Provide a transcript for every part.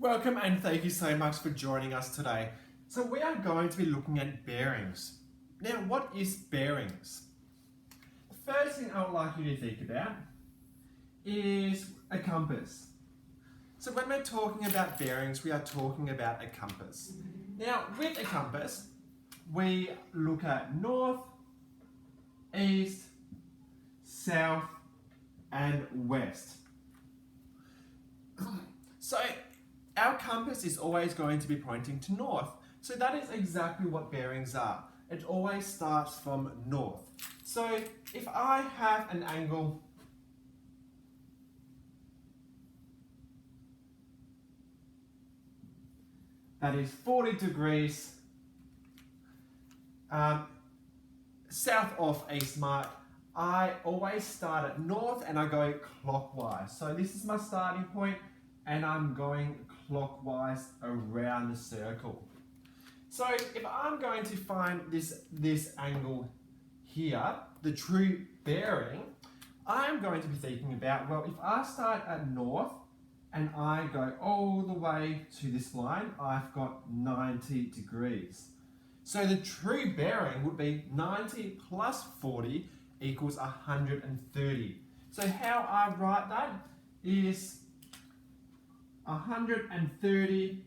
Welcome and thank you so much for joining us today. So we are going to be looking at bearings. Now, what is bearings? The first thing I would like you to think about is a compass. So when we're talking about bearings, we are talking about a compass. Now, with a compass, we look at north, east, south, and west. So our compass is always going to be pointing to north. So that is exactly what bearings are. It always starts from north. So if I have an angle that is 40 degrees south of east mark, I always start at north and I go clockwise. So this is my starting point and I'm going clockwise around the circle. So if I'm going to find this angle here, the true bearing, I'm going to be thinking about, well, if I start at north and I go all the way to this line, I've got 90 degrees. So the true bearing would be 90 plus 40 equals 130. So how I write that is 130,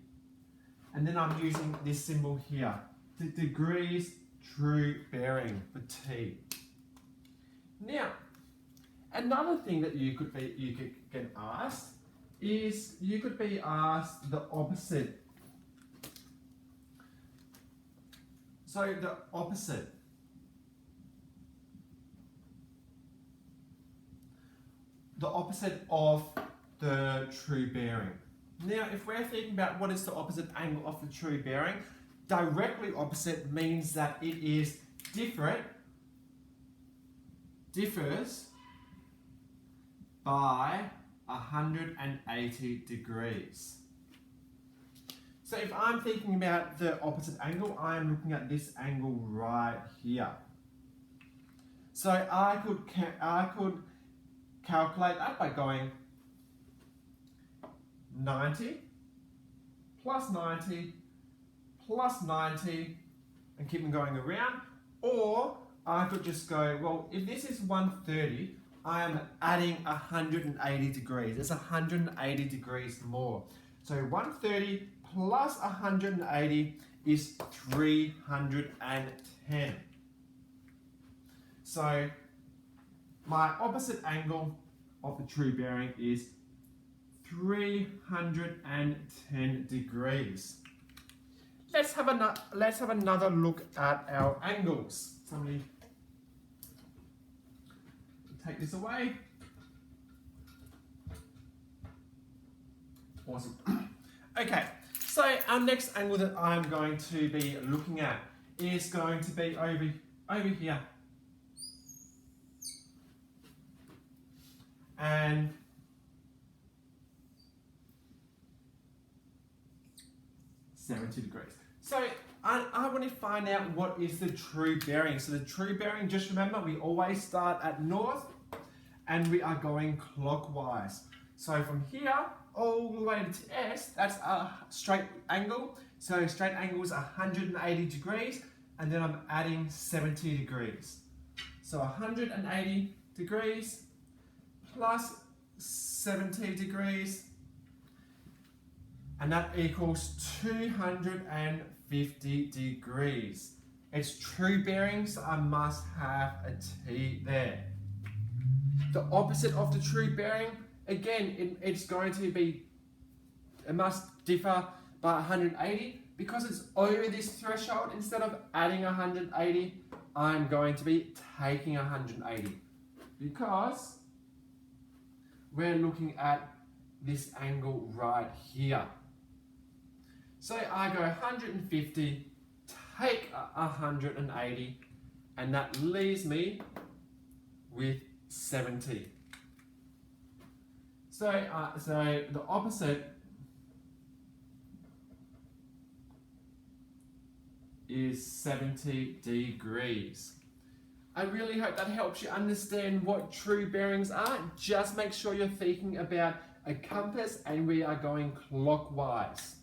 and then I'm using this symbol here, the degrees true bearing for T. Now, another thing that you could get asked is you could be asked the opposite. So the opposite. The opposite of the true bearing. Now, if we're thinking about what is the opposite angle of the true bearing, directly opposite means that it is differs by 180 degrees. So if I'm thinking about the opposite angle, I am looking at this angle right here. So I could calculate that by going 90 plus 90 plus 90 and keep them going around, or I could just go, well, if this is 130, I am adding 180 degrees. It's 180 degrees more. So 130 plus 180 is 310. So my opposite angle of the true bearing is 310 degrees. Let's have another look at our angles. Somebody take this away. Awesome. Okay, so our next angle that I'm going to be looking at is going to be over here. And $70 degrees. So I want to find out what is the true bearing. So the true bearing, just remember, we always start at north and we are going clockwise. So from here all the way to S, that's a straight angle. So straight angle is 180 degrees, and then I'm adding 70 degrees. So 180 degrees plus 70 degrees, and that equals 250 degrees. It's true bearing, so I must have a T there. The opposite of the true bearing, again, it's going to be, it must differ by 180. Because it's over this threshold, instead of adding 180, I'm going to be taking 180. Because we're looking at this angle right here. So I go 150, take 180, and that leaves me with 70. So the opposite is 70 degrees. I really hope that helps you understand what true bearings are. Just make sure you're thinking about a compass and we are going clockwise.